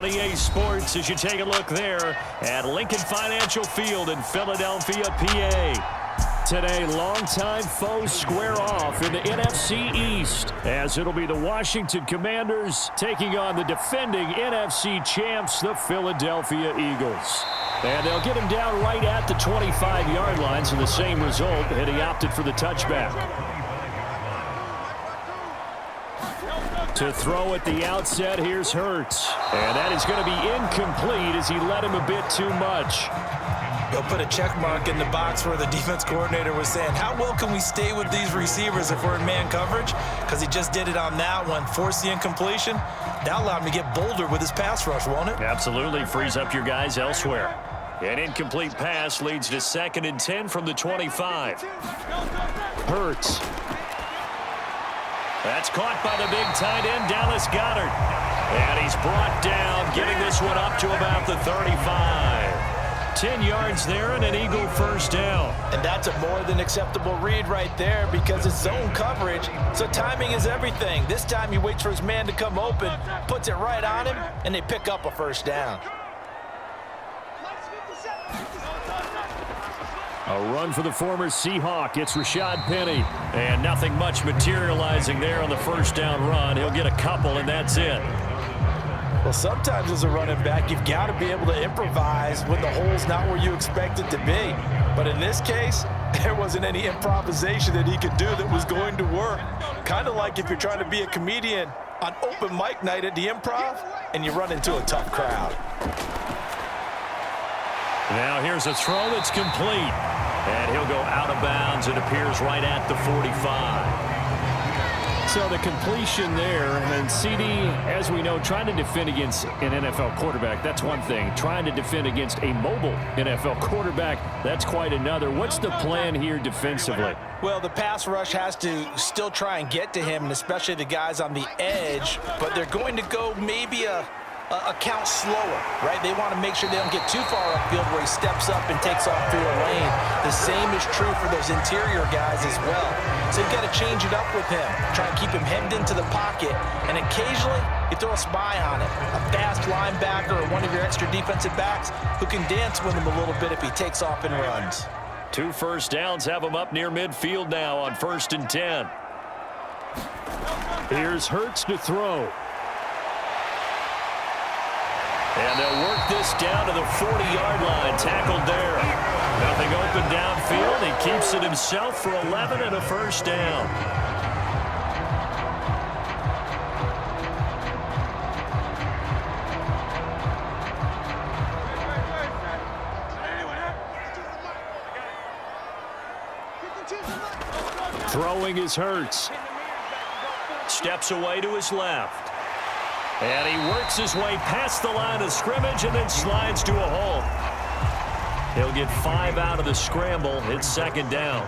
EA Sports as you take a look there at Lincoln Financial Field in Philadelphia, PA. Today, longtime foes square off in the NFC East as it'll be the Washington Commanders taking on the defending NFC champs, the Philadelphia Eagles. And they'll get him down right at the 25-yard line, so the same result, and he opted for the touchback. To throw at the outset, here's Hurts. And that is going to be incomplete as he led him a bit too much. He'll put a check mark in the box where the defense coordinator was saying, how well can we stay with these receivers if we're in man coverage? Because he just did it on that one, forced the incompletion. That allowed him to get bolder with his pass rush, won't it? Absolutely, frees up your guys elsewhere. An incomplete pass leads to 2nd and 10 from the 25. Hurts. That's caught by the big tight end, Dallas Goedert. And he's brought down, getting this one up to about the 35. 10 yards there and an Eagle first down. And that's a more than acceptable read right there because it's zone coverage, so timing is everything. This time he waits for his man to come open, puts it right on him, and they pick up a first down. A run for the former Seahawk. It's Rashad Penny. And nothing much materializing there on the first down run. He'll get a couple, and that's it. Well, sometimes as a running back, you've got to be able to improvise when the hole's not where you expect it to be. But in this case, there wasn't any improvisation that he could do that was going to work. Kind of like if you're trying to be a comedian on open mic night at the Improv and you run into a tough crowd. Now here's a throw that's complete. And he'll go out of bounds. It appears right at the 45. So the completion there, and CD, as we know, trying to defend against an NFL quarterback, that's one thing. Trying to defend against a mobile NFL quarterback, that's quite another. What's the plan here defensively? Well, the pass rush has to still try and get to him, and especially the guys on the edge, but they're going to go maybe a count slower, right? They want to make sure they don't get too far upfield where he steps up and takes off through a lane. The same is true for those interior guys as well. So you've got to change it up with him. Try and keep him hemmed into the pocket, and occasionally you throw a spy on him. A fast linebacker or one of your extra defensive backs who can dance with him a little bit if he takes off and runs. 2 first downs have him up near midfield now on 1st and 10. Here's Hurts to throw. And they'll work this down to the 40-yard line. Tackled there. Nothing open downfield. He keeps it himself for 11 and a first down. Throwing is Hurts. Steps away to his left. And he works his way past the line of scrimmage and then slides to a hole. He'll get 5 out of the scramble. It's 2nd down.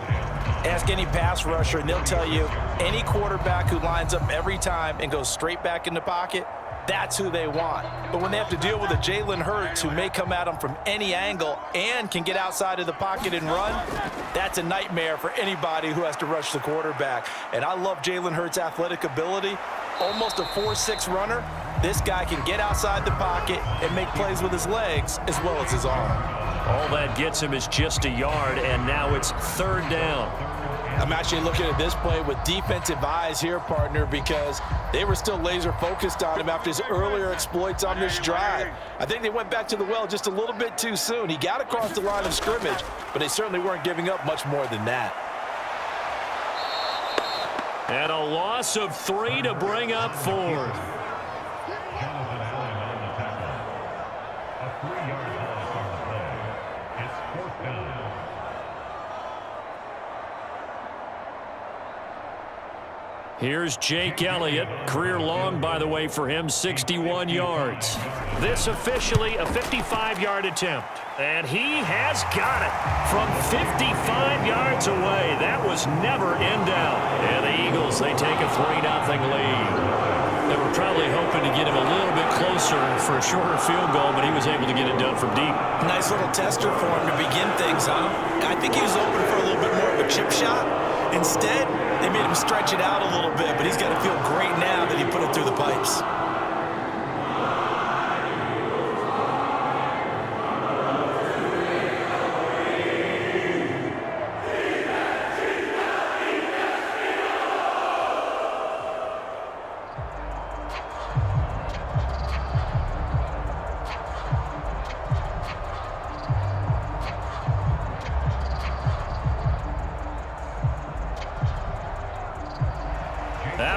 Ask any pass rusher, and they'll tell you any quarterback who lines up every time and goes straight back in the pocket, that's who they want. But when they have to deal with a Jalen Hurts who may come at them from any angle and can get outside of the pocket and run, that's a nightmare for anybody who has to rush the quarterback. And I love Jalen Hurts' athletic ability. Almost a 4.6 runner. This guy can get outside the pocket and make plays with his legs as well as his arm. All that gets him is just a yard, and now it's 3rd down. I'm actually looking at this play with defensive eyes here, partner, because they were still laser focused on him after his earlier exploits on this drive. I think they went back to the well just a little bit too soon. He got across the line of scrimmage, but they certainly weren't giving up much more than that. And a loss of 3 to bring up 4th. Here's Jake Elliott. Career long, by the way, for him, 61 yards. This officially a 55-yard attempt. And he has got it from 55 yards away. That was never in doubt. And the Eagles, they take a 3-0 lead. They were probably hoping to get him a little bit closer for a shorter field goal, but he was able to get it done from deep. Nice little tester for him to begin things, huh? I think he was open for a little bit more of a chip shot. Instead, they made him stretch it out a little bit, but he's got to feel great now that he put it through the pipes.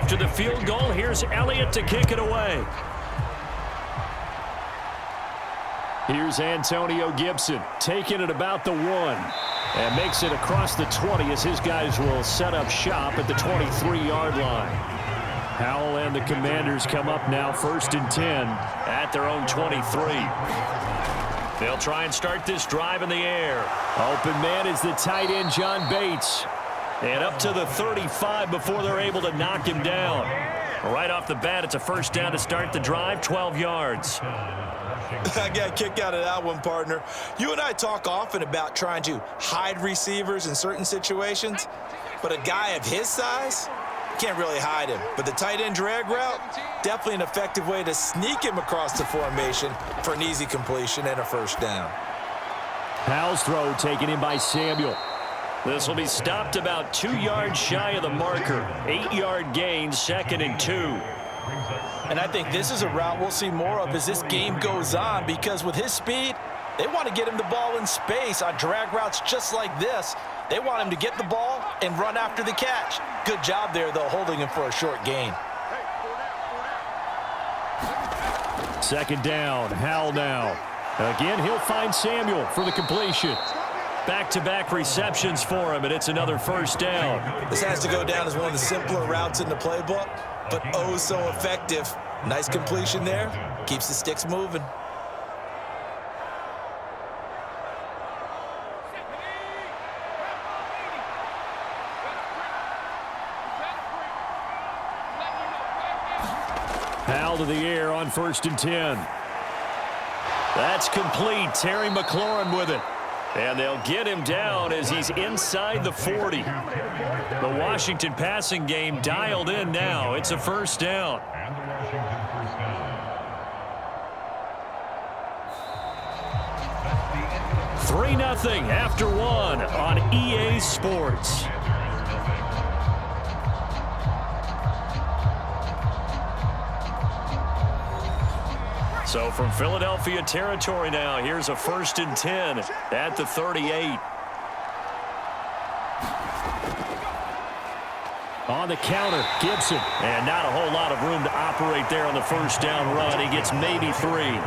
After the field goal, here's Elliott to kick it away. Here's Antonio Gibson taking it about the 1 and makes it across the 20 as his guys will set up shop at the 23-yard line. Howell and the Commanders come up now 1st and 10 at their own 23. They'll try and start this drive in the air. Open man is the tight end, John Bates. And up to the 35 before they're able to knock him down. Right off the bat, it's a first down to start the drive, 12 yards. I got a kick out of that one, partner. You and I talk often about trying to hide receivers in certain situations, but a guy of his size, can't really hide him. But the tight end drag route, definitely an effective way to sneak him across the formation for an easy completion and a first down. Howell's throw taken in by Samuel. This will be stopped about 2 yards shy of the marker. 8-yard gain, 2nd and 2. And I think this is a route we'll see more of as this game goes on, because with his speed, they want to get him the ball in space on drag routes just like this. They want him to get the ball and run after the catch. Good job there, though, holding him for a short gain. 2nd down, Howell now. Again, he'll find Samuel for the completion. Back-to-back receptions for him, and it's another first down. This has to go down as one of the simpler routes in the playbook, but oh so effective. Nice completion there. Keeps the sticks moving. Howell to the air on 1st and 10. That's complete. Terry McLaurin with it. And they'll get him down as he's inside the 40. The Washington passing game dialed in now. It's a first down. Three 3-0 after 1 on EA Sports. So from Philadelphia territory now, here's a 1st and 10 at the 38. On the counter, Gibson. And not a whole lot of room to operate there on the first down run. He gets maybe 3.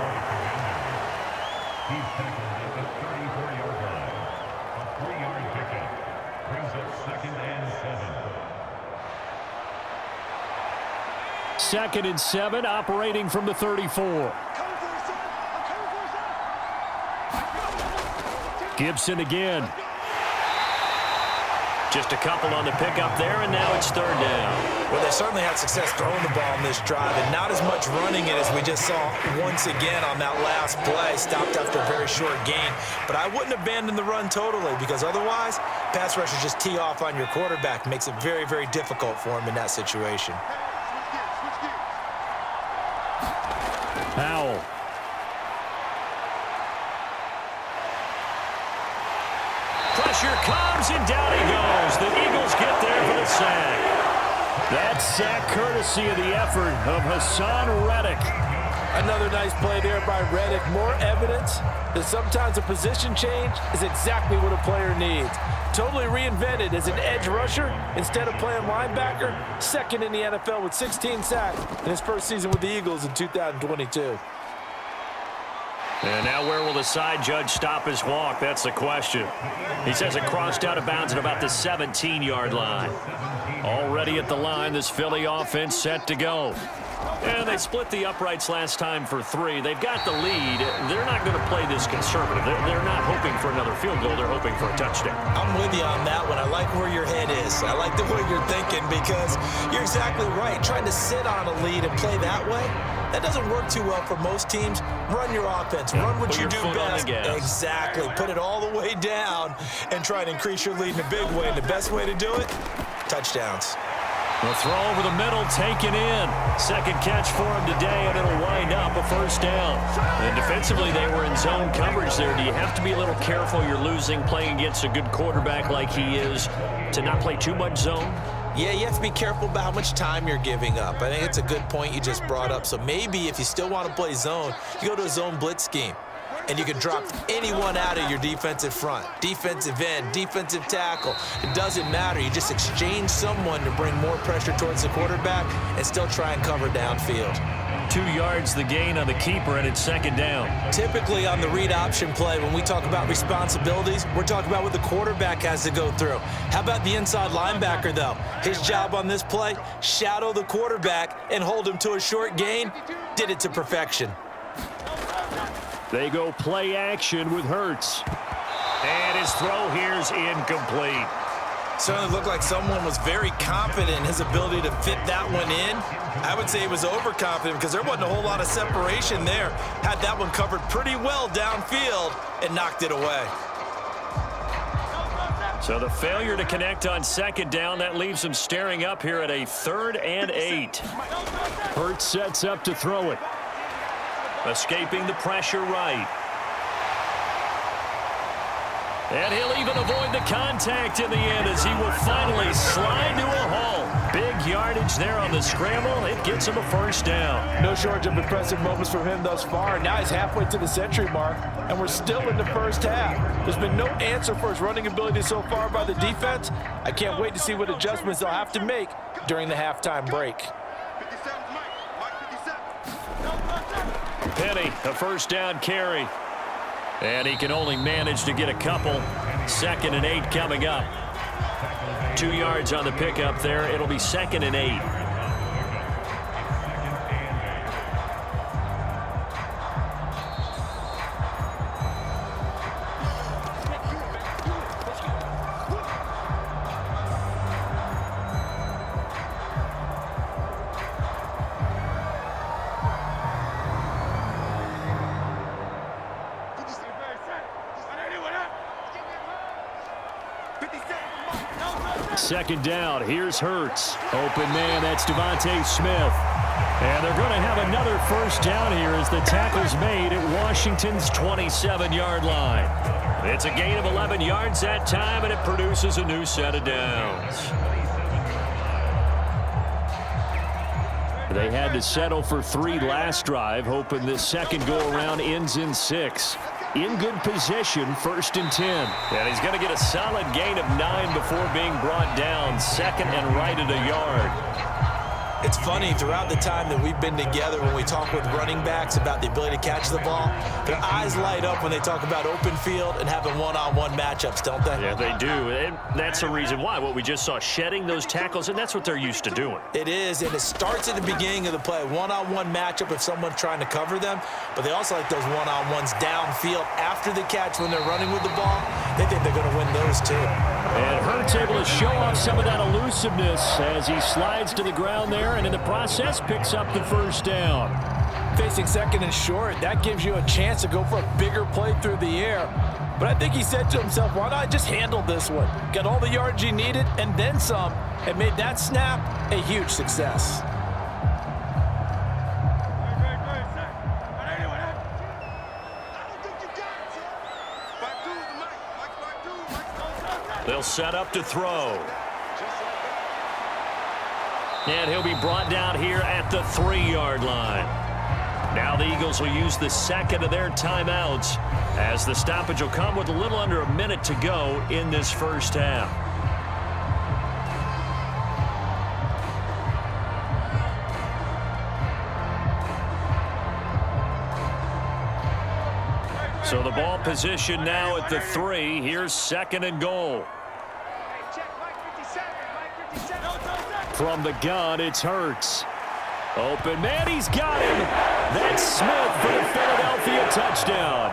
Second and 7, operating from the 34. Gibson again. Just a couple on the pickup there, and now it's 3rd down. Well, they certainly had success throwing the ball in this drive, and not as much running it as we just saw once again on that last play. Stopped after a very short gain. But I wouldn't abandon the run totally, because otherwise, pass rushers just tee off on your quarterback. Makes it very, very difficult for him in that situation. Howell. Pressure comes, and down he goes. The Eagles get there for the sack. That sack courtesy of the effort of Hassan Reddick. Another nice play there by Reddick. More evidence that sometimes a position change is exactly what a player needs. Totally reinvented as an edge rusher instead of playing linebacker. 2nd in the NFL with 16 sacks in his first season with the Eagles in 2022. And now where will the side judge stop his walk? That's the question. He says it crossed out of bounds at about the 17-yard line. Already at the line, this Philly offense set to go. And they split the uprights last time for 3. They've got the lead. They're not going to play this conservative. They're not hoping for another field goal. They're hoping for a touchdown. I'm with you on that one. I like where your head is. I like the way you're thinking, because you're exactly right. Trying to sit on a lead and play that way, that doesn't work too well for most teams. Run your offense. Run what you do best. Exactly. Put it all the way down and try to increase your lead in a big way. And the best way to do it, touchdowns. The throw over the middle taken in. 2nd catch for him today, and it'll wind up a first down. And defensively, they were in zone coverage there. Do you have to be a little careful? You're losing, playing against a good quarterback like he is, to not play too much zone? Yeah, you have to be careful about how much time you're giving up. I think it's a good point you just brought up. So maybe if you still want to play zone, you go to a zone blitz scheme. and you can drop anyone out of your defensive front. Defensive end, defensive tackle. It doesn't matter. You just exchange someone to bring more pressure towards the quarterback and still try and cover downfield. 2 yards the gain on the keeper, and it's second down. Typically on the read option play, when we talk about responsibilities, we're talking about what the quarterback has to go through. How about the inside linebacker, though? His job on this play, shadow the quarterback and hold him to a short gain. Did it to perfection. They go play action with Hurts. And his throw here's incomplete. Certainly looked like someone was very confident in his ability to fit that one in. I would say he was overconfident because there wasn't a whole lot of separation there. Had that one covered pretty well downfield and knocked it away. So the failure to connect on second down, that leaves him staring up here at a 3rd and 8. Hurts sets up to throw it. Escaping the pressure right. And he'll even avoid the contact in the end as he will finally slide to a halt. Big yardage there on the scramble. It gets him a first down. No shortage of impressive moments from him thus far. Now he's halfway to the century mark, and we're still in the first half. There's been no answer for his running ability so far by the defense. I can't wait to see what adjustments they'll have to make during the halftime break. Penny, a first down carry. And he can only manage to get a couple. 2nd and 8 coming up. 2 yards on the pickup there. It'll be 2nd and 8. Second down, here's Hurts. Open man, that's Devontae Smith. And they're going to have another first down here as the tackle's made at Washington's 27-yard line. It's a gain of 11 yards that time, and it produces a new set of downs. They had to settle for 3 last drive, hoping this second go-around ends in 6. In good position, 1st and 10. And he's going to get a solid gain of 9 before being brought down. 2nd and right at a yard. It's funny, throughout the time that we've been together, when we talk with running backs about the ability to catch the ball, their eyes light up when they talk about open field and having one-on-one matchups, don't they? Yeah, they do. And that's the reason why. What we just saw, shedding those tackles, and that's what they're used to doing. It is, and it starts at the beginning of the play. One-on-one matchup if someone's trying to cover them, but they also like those one-on-ones downfield after the catch when they're running with the ball. They think they're going to win those too. And Hurts able to show off some of that elusiveness as he slides to the ground there, and in the process picks up the first down. Facing 2nd and short, that gives you a chance to go for a bigger play through the air. But I think he said to himself, why not I just handle this one? Got all the yards he needed and then some, and made that snap a huge success. They'll set up to throw. And he'll be brought down here at the 3-yard line. Now the Eagles will use the second of their timeouts as the stoppage will come with a little under a minute to go in this first half. So the ball position now at the 3. Here's 2nd and goal. From the gun, it's Hurts. Open man, he's got him. That's Smith for the Philadelphia touchdown.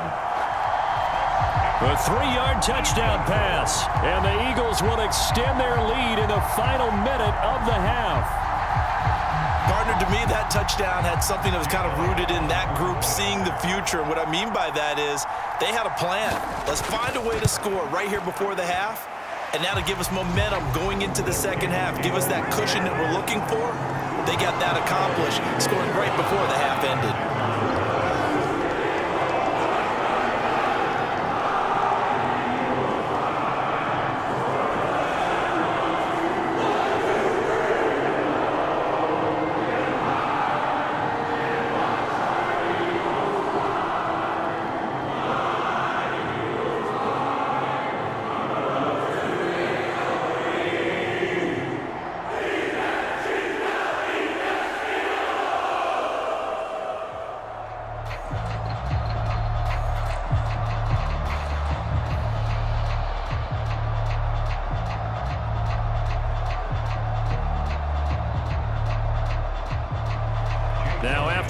A 3-yard touchdown pass. And the Eagles will extend their lead in the final minute of the half. Partner, to me, that touchdown had something that was kind of rooted in that group seeing the future. And what I mean by that is they had a plan. Let's find a way to score right here before the half. And now to give us momentum going into the second half, give us that cushion that we're looking for. They got that accomplished, scoring right before the half ended.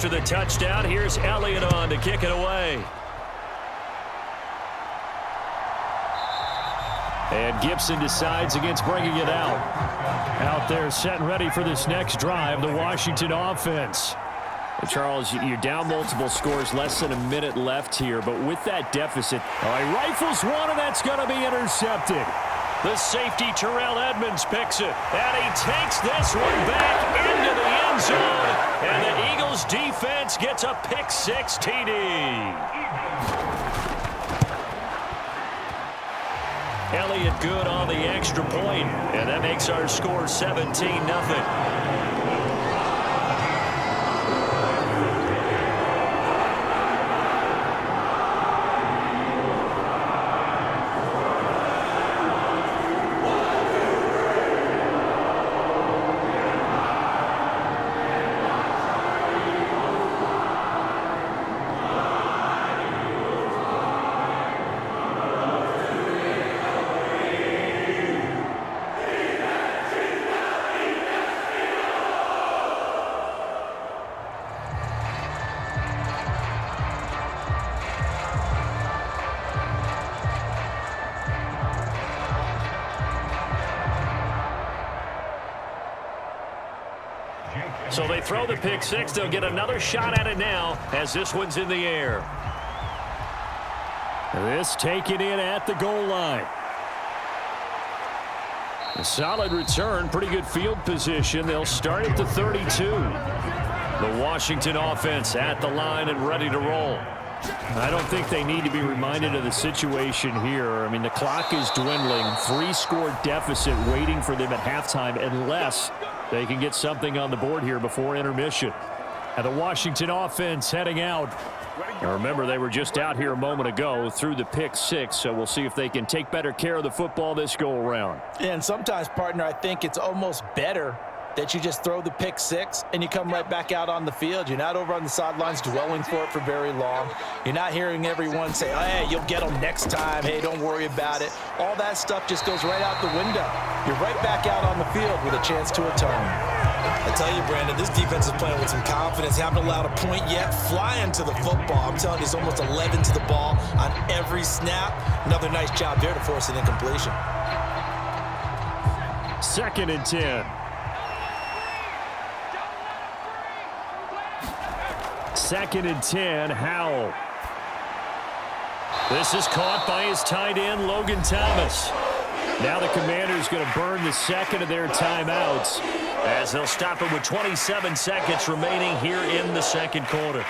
after the touchdown. Here's Elliott on to kick it away. And Gibson decides against bringing it out. Out there set and ready for this next drive, the Washington offense. And Charles, you're down multiple scores, less than a minute left here, but with that deficit, he rifles one, and that's going to be intercepted. The safety, Terrell Edmonds, picks it, and he takes this one back into the end zone, and the Eagles defense gets a pick-6 TD. Elliott good on the extra point, and that makes our score 17-0. So they throw the pick-6. They'll get another shot at it now as this one's in the air. This taken in at the goal line. A solid return, pretty good field position. They'll start at the 32. The Washington offense at the line and ready to roll. I don't think they need to be reminded of the situation here. I mean, the clock is dwindling. 3-score deficit waiting for them at halftime unless they can get something on the board here before intermission. And the Washington offense heading out. Now remember, they were just out here a moment ago through the pick-6, so we'll see if they can take better care of the football this go-around. And sometimes, partner, I think it's almost better that you just throw the pick-6 and you come right back out on the field. You're not over on the sidelines dwelling for it for very long. You're not hearing everyone say, oh, hey, you'll get them next time. Hey, don't worry about it. All that stuff just goes right out the window. You're right back out on the field with a chance to atone. I tell you, Brandon, this defense is playing with some confidence. Haven't allowed a point yet. Flying to the football. I'm telling you, it's almost 11 to the ball on every snap. Another nice job there to force an incompletion. 2nd and 10. 2nd and 10, Howell. This is caught by his tight end, Logan Thomas. Now the Commanders going to burn the second of their timeouts as they'll stop it with 27 seconds remaining here in the second quarter.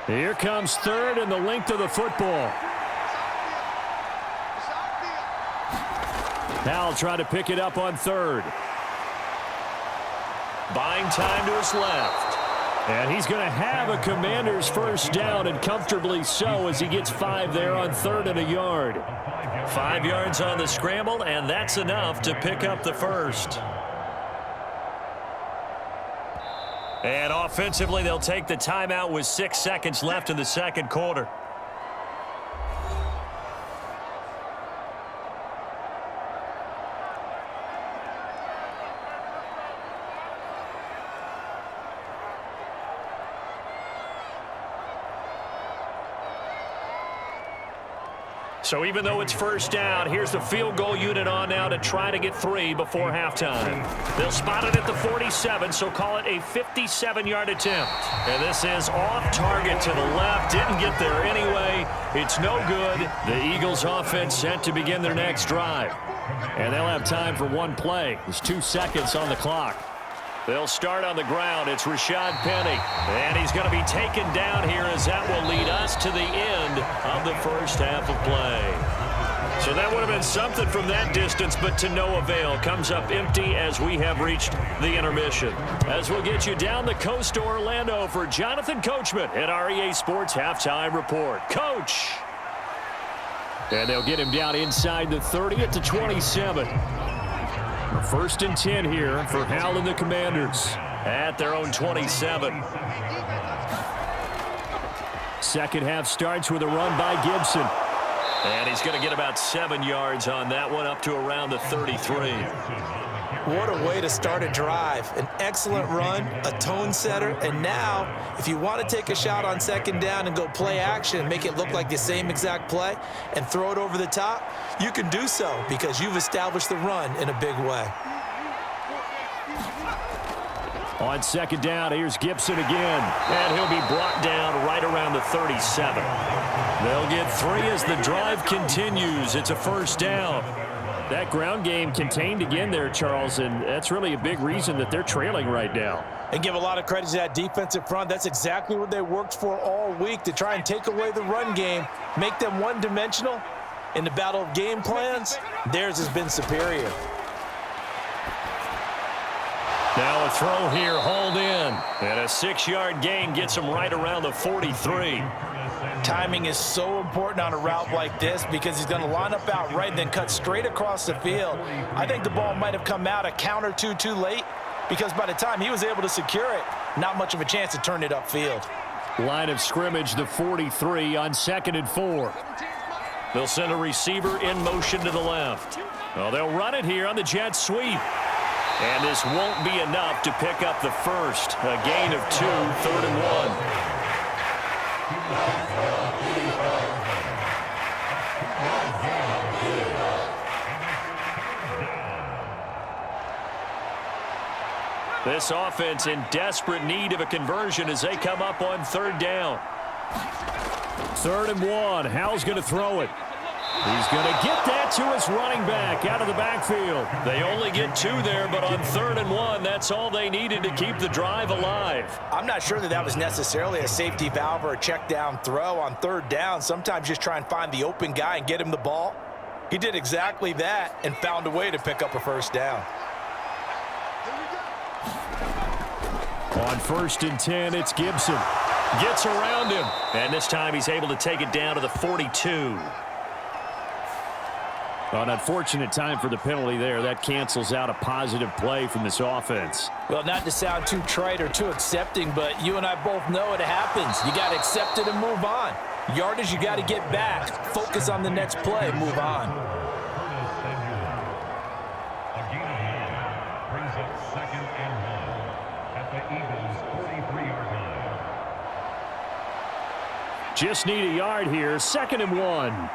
Here comes 3rd and the length of the football. Now try to pick it up on 3rd. Buying time to his left. And he's going to have a Commanders first down, and comfortably so, as he gets 5 there on 3rd and a yard. 5 yards on the scramble, and that's enough to pick up the first. And offensively, they'll take the timeout with 6 seconds left in the second quarter. So even though it's first down, here's the field goal unit on now to try to get 3 before halftime. They'll spot it at the 47, so call it a 57-yard attempt. And this is off target to the left. Didn't get there anyway. It's no good. The Eagles offense set to begin their next drive. And they'll have time for one play. There's 2 seconds on the clock. They'll start on the ground. It's Rashad Penny. And he's going to be taken down here as that will lead us to the end of the first half of play. So that would have been something from that distance, but to no avail. Comes up empty as we have reached the intermission. As we'll get you down the coast to Orlando for Jonathan Coachman at REA Sports Halftime Report. Coach! And they'll get him down inside the 30 at the 27. 1st and 10 here for Howell and the Commanders at their own 27. Second half starts with a run by Gibson. And he's going to get about 7 yards on that one, up to around the 33. What a way to start a drive. An excellent run, a tone setter, and now if you want to take a shot on second down and go play action and make it look like the same exact play and throw it over the top, you can do so because you've established the run in a big way. On second down, here's Gibson again, and he'll be brought down right around the 37. They'll get 3 as the drive continues. It's a first down. That ground game contained again there, Charles, and that's really a big reason that they're trailing right now. And give a lot of credit to that defensive front. That's exactly what they worked for all week, to try and take away the run game, make them one-dimensional. In the battle of game plans, theirs has been superior. Now a throw here, hauled in, and a 6-yard gain gets him right around the 43. Timing is so important on a route like this because he's going to line up out right and then cut straight across the field. I think the ball might have come out a count or two too late because by the time he was able to secure it, not much of a chance to turn it upfield. Line of scrimmage, the 43 on 2nd and 4. They'll send a receiver in motion to the left. Well, they'll run it here on the jet sweep. And this won't be enough to pick up the first. A gain of 2, 3rd and 1. This offense in desperate need of a conversion as they come up on 3rd down. 3rd and 1. Howell's going to throw it. He's going to get that to his running back out of the backfield. They only get 2 there, but on 3rd and 1, that's all they needed to keep the drive alive. I'm not sure that that was necessarily a safety valve or a check down throw on 3rd down. Sometimes just try and find the open guy and get him the ball. He did exactly that and found a way to pick up a first down. On 1st and 10, it's Gibson. Gets around him, and this time he's able to take it down to the 42. An unfortunate time for the penalty there. That cancels out a positive play from this offense. Well, not to sound too trite or too accepting, but you and I both know it happens. You got to accept it and move on. Yardage, you got to get back. Focus on the next play. Move on. Brings up 2nd and 1 at the Eagles' 43-yard line. Just need a yard here. 2nd and 1.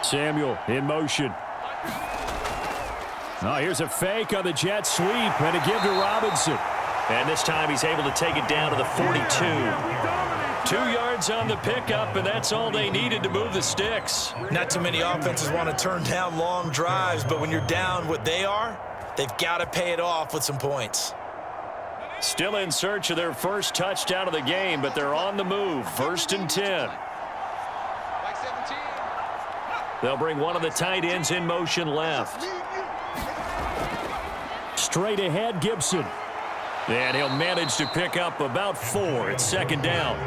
Samuel in motion. Oh, here's a fake on the jet sweep and a give to Robinson. And this time he's able to take it down to the 42. 2 yards on the pickup, and that's all they needed to move the sticks. Not too many offenses want to turn down long drives, but when you're down what they are, they've got to pay it off with some points. Still in search of their first touchdown of the game, but they're on the move. 1st and 10. They'll bring one of the tight ends in motion left. Straight ahead, Gibson. And he'll manage to pick up about 4 at 2nd down.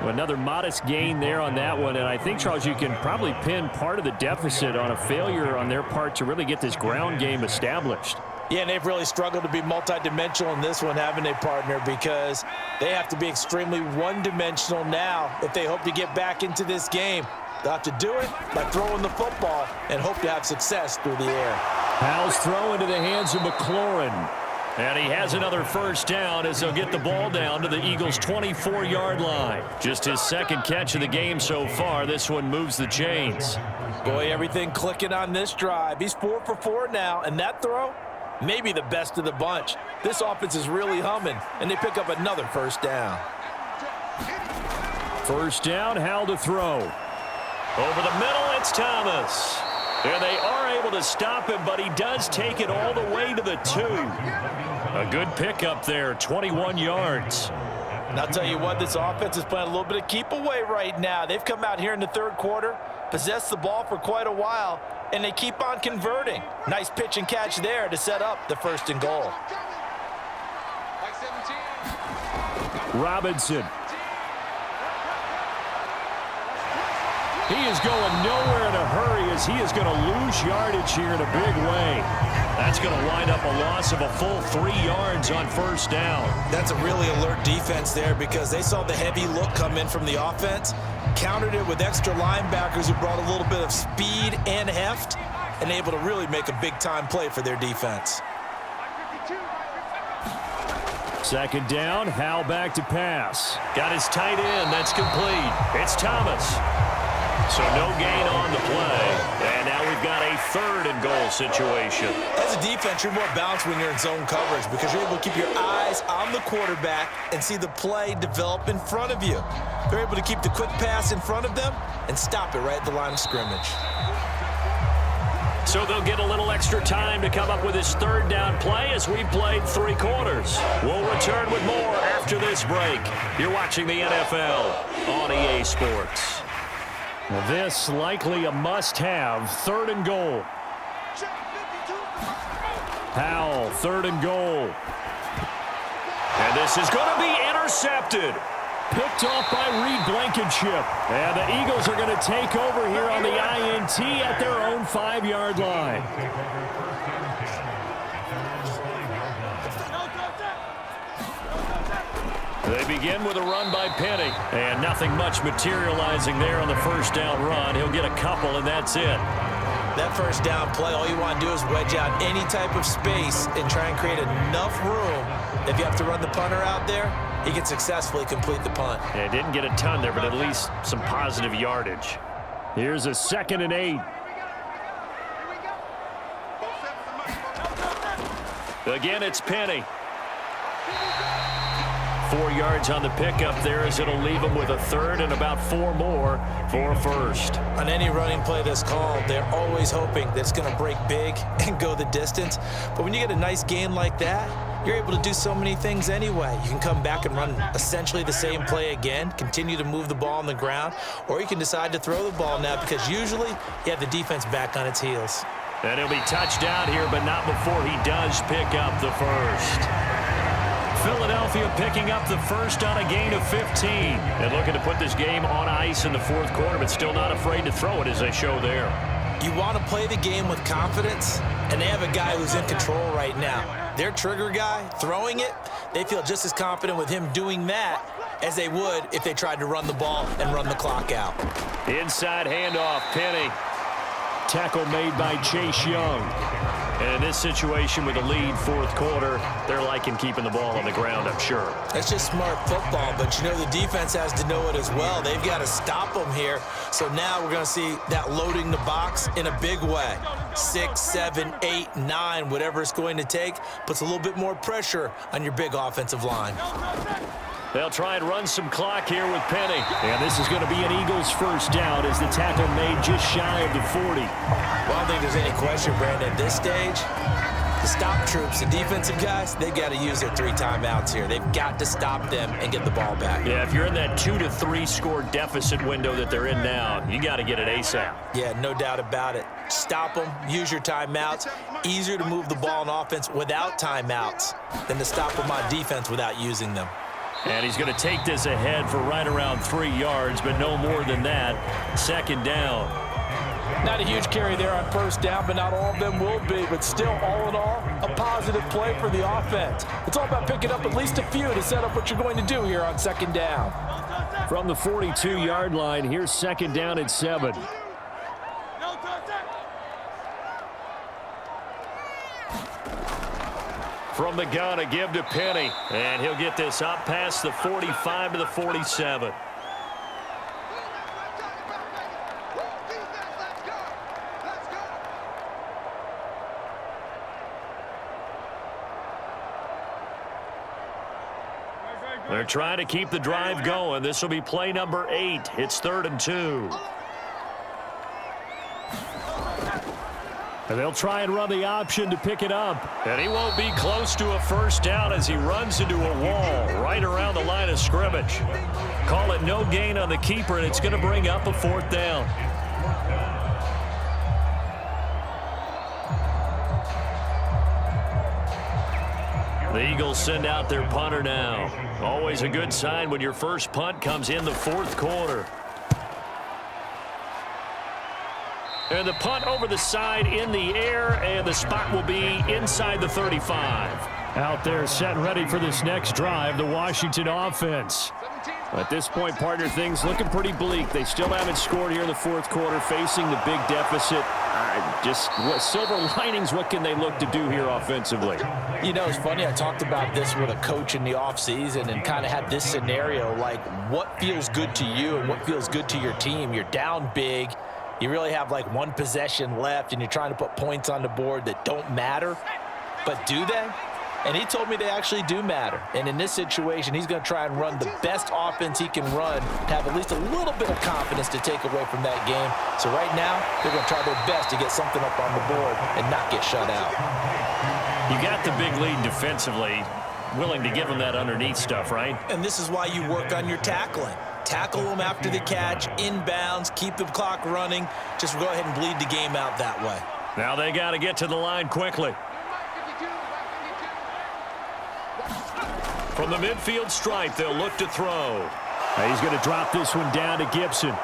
Another modest gain there on that one, and I think, Charles, you can probably pin part of the deficit on a failure on their part to really get this ground game established. Yeah, and they've really struggled to be multidimensional in this one, haven't they, partner? Because they have to be extremely one-dimensional now if they hope to get back into this game. They'll have to do it by throwing the football and hope to have success through the air. Howell's throw into the hands of McLaurin. And he has another first down as they'll get the ball down to the Eagles' 24-yard line. Just his 2nd catch of the game so far. This one moves the chains. Boy, everything clicking on this drive. He's 4 for 4 now, and that throw, maybe the best of the bunch. This offense is really humming, and they pick up another first down. First down, Howell to throw. Over the middle, it's Thomas. And they are able to stop him, but he does take it all the way to the 2. A good pickup there, 21 yards. And I'll tell you what, this offense is playing a little bit of keep away right now. They've come out here in the 3rd quarter, possessed the ball for quite a while, and they keep on converting. Nice pitch and catch there to set up the 1st and goal. Robinson. He is going nowhere in a hurry as he is going to lose yardage here in a big way. That's going to wind up a loss of a full 3 yards on first down. That's a really alert defense there because they saw the heavy look come in from the offense, countered it with extra linebackers who brought a little bit of speed and heft, and able to really make a big-time play for their defense. Second down, Howell back to pass. Got his tight end, that's complete. It's Thomas. So no gain on the play. And now we've got a 3rd and goal situation. As a defense, you're more balanced when you're in zone coverage because you're able to keep your eyes on the quarterback and see the play develop in front of you. They're able to keep the quick pass in front of them and stop it right at the line of scrimmage. So they'll get a little extra time to come up with his 3rd down play as we played 3 quarters. We'll return with more after this break. You're watching the NFL on EA Sports. This likely a must-have, 3rd and goal. Howell, 3rd and goal. And this is going to be intercepted. Picked off by Reed Blankenship. And the Eagles are going to take over here on the INT at their own 5-yard line. They begin with a run by Penny. And nothing much materializing there on the first down run. He'll get a couple, and that's it. That first down play, all you want to do is wedge out any type of space and try and create enough room. If you have to run the punter out there, he can successfully complete the punt. Yeah, didn't get a ton there, but at least some positive yardage. Here's a 2nd and 8. Again, it's Penny. 4 yards on the pickup there as it'll leave him with a 3rd and about 4 more for a 1st. On any running play that's called, they're always hoping that it's going to break big and go the distance. But when you get a nice gain like that, you're able to do so many things anyway. You can come back and run essentially the same play again, continue to move the ball on the ground, or you can decide to throw the ball now because usually you have the defense back on its heels. And he'll be touchdown here, but not before he does pick up the 1st. Philadelphia picking up the 1st on a gain of 15. And looking to put this game on ice in the 4th quarter, but still not afraid to throw it as they show there. You want to play the game with confidence, and they have a guy who's in control right now. Their trigger guy, throwing it, they feel just as confident with him doing that as they would if they tried to run the ball and run the clock out. Inside handoff, Penny. Tackle made by Chase Young. And in this situation with the lead 4th quarter, they're liking keeping the ball on the ground, I'm sure. That's just smart football, but you know the defense has to know it as well. They've got to stop them here. So now we're going to see that loading the box in a big way. 6, 7, 8, 9, whatever it's going to take, puts a little bit more pressure on your big offensive line. They'll try and run some clock here with Penny. And this is going to be an Eagles 1st down as the tackle made just shy of the 40. Well, I don't think there's any question, Brandon. At this stage, the stop troops, the defensive guys, they've got to use their 3 timeouts here. They've got to stop them and get the ball back. Yeah, if you're in that 2 to 3 score deficit window that they're in now, you got to get it ASAP. Yeah, no doubt about it. Stop them, use your timeouts. Easier to move the ball on offense without timeouts than to stop them on defense without using them. And he's going to take this ahead for right around 3 yards, but no more than that. 2nd down. Not a huge carry there on 1st down, but not all of them will be. But still, all in all, a positive play for the offense. It's all about picking up at least a few to set up what you're going to do here on 2nd down. From the 42-yard line, here's 2nd down and 7. From the gun, a give to Penny. And he'll get this up past the 45 to the 47. They're trying to keep the drive going. This will be play number 8. It's 3rd and 2. And they'll try and run the option to pick it up. And he won't be close to a 1st down as he runs into a wall right around the line of scrimmage. Call it no gain on the keeper, and it's going to bring up a 4th down. The Eagles send out their punter now. Always a good sign when your first punt comes in the 4th quarter. And the punt over the side in the air, and the spot will be inside the 35. Out there set and ready for this next drive, the Washington offense. At this point, partner, things looking pretty bleak. They still haven't scored here in the fourth quarter, facing the big deficit. Silver linings, what can they look to do here offensively? You know, it's funny. I talked about this with a coach in the offseason and kind of had this scenario, like what feels good to you and what feels good to your team. You're down big. You really have like one possession left, and you're trying to put points on the board that don't matter. But do they? And he told me they actually do matter. And in this situation, he's going to try and run the best offense he can run to have at least a little bit of confidence to take away from that game. So right now, they're going to try their best to get something up on the board and not get shut out. You got the big lead defensively, willing to give them that underneath stuff, right? And this is why you work on your tackling. Tackle them after the catch, inbounds, keep the clock running. Just go ahead and bleed the game out that way. Now they got to get to the line quickly. From the midfield stripe, they'll look to throw. He's going to drop this one down to Gibson.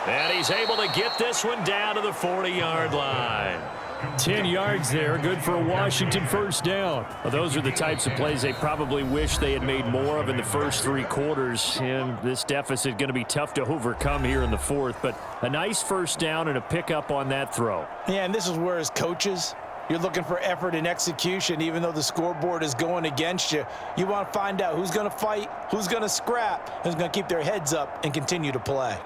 And he's able to get this one down to the 40-yard line. 10 yards there, good for a Washington first down. Well, those are the types of plays they probably wish they had made more of in the first three quarters. And this deficit going to be tough to overcome here in the fourth. But a nice first down and a pickup on that throw. Yeah, and this is where as coaches, you're looking for effort and execution. Even though the scoreboard is going against you, you want to find out who's going to fight, who's going to scrap, who's going to keep their heads up and continue to play.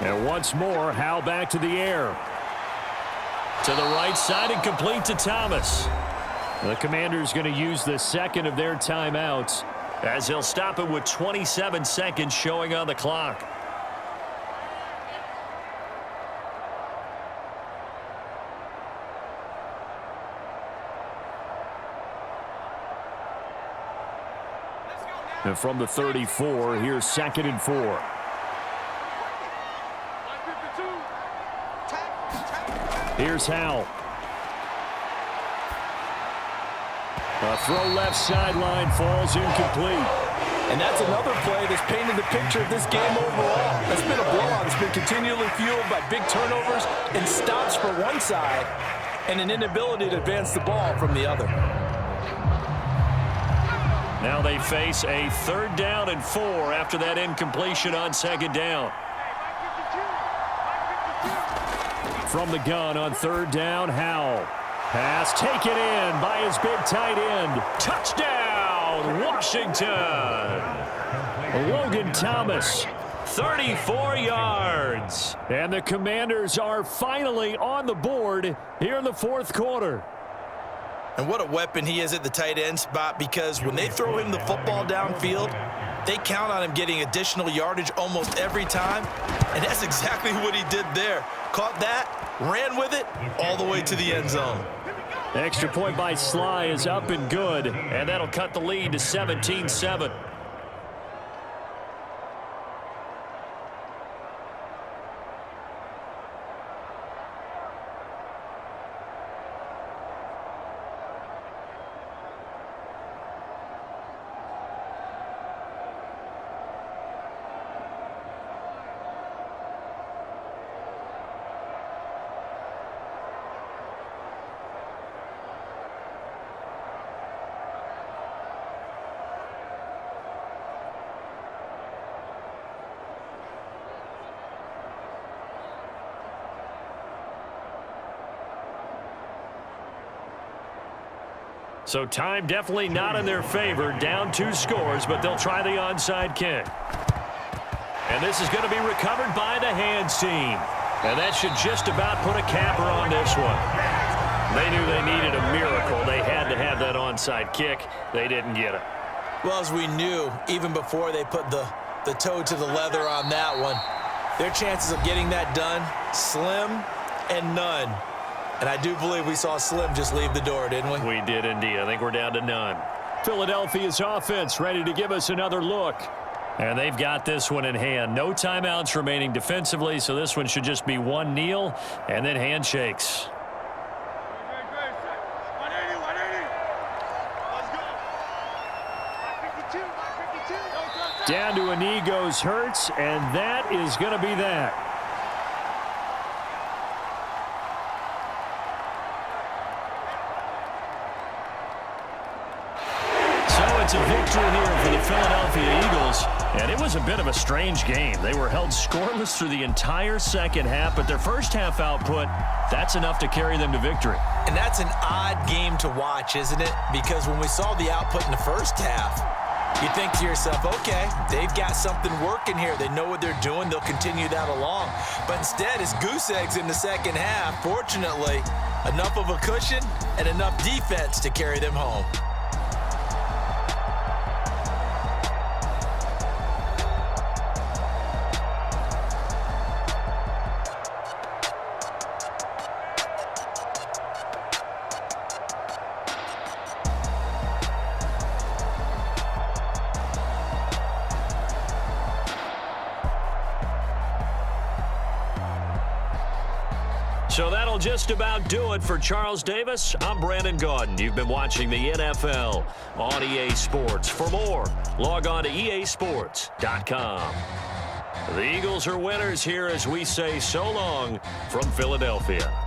And once more, Howell back to the air. To the right side and complete to Thomas. The Commanders going to use the second of their timeouts as he'll stop it with 27 seconds showing on the clock. And from the 34, here's 2nd and 4. Here's Howell. A throw left sideline falls incomplete. And that's another play that's painted the picture of this game overall. That's been a blowout. It's been continually fueled by big turnovers and stops for one side and an inability to advance the ball from the other. Now they face a 3rd down and 4 after that incompletion on 2nd down. From the gun on 3rd down, Howell. Pass taken in by his big tight end. Touchdown, Washington. Logan Thomas, 34 yards. And the Commanders are finally on the board here in the fourth quarter. And what a weapon he is at the tight end spot, because when they throw him the football downfield, they count on him getting additional yardage almost every time. And that's exactly what he did there. Caught that, ran with it, all the way to the end zone. The extra point by Sly is up and good, and that'll cut the lead to 17-7. So time definitely not in their favor. Down 2 scores, but they'll try the onside kick. And this is going to be recovered by the hands team. And that should just about put a capper on this one. They knew they needed a miracle. They had to have that onside kick. They didn't get it. Well, as we knew, even before they put the toe to the leather on that one, their chances of getting that done, slim and none. And I do believe we saw Slim just leave the door, didn't we? We did indeed. I think we're down to none. Philadelphia's offense ready to give us another look. And they've got this one in hand. No timeouts remaining defensively, so this one should just be one kneel and then handshakes. Let's go. 152. Down to a knee goes Hurts, and that is going to be that. So it's a victory here for the Philadelphia Eagles, and it was a bit of a strange game. They were held scoreless through the entire second half, but their first half output, that's enough to carry them to victory. And that's an odd game to watch, isn't it? Because when we saw the output in the first half, you think to yourself, okay, they've got something working here. They know what they're doing. They'll continue that along. But instead, it's goose eggs in the second half. Fortunately, enough of a cushion and enough defense to carry them home. So that'll just about do it for Charles Davis. I'm Brandon Gaudin. You've been watching the NFL on EA Sports. For more, log on to easports.com. The Eagles are winners here as we say so long from Philadelphia.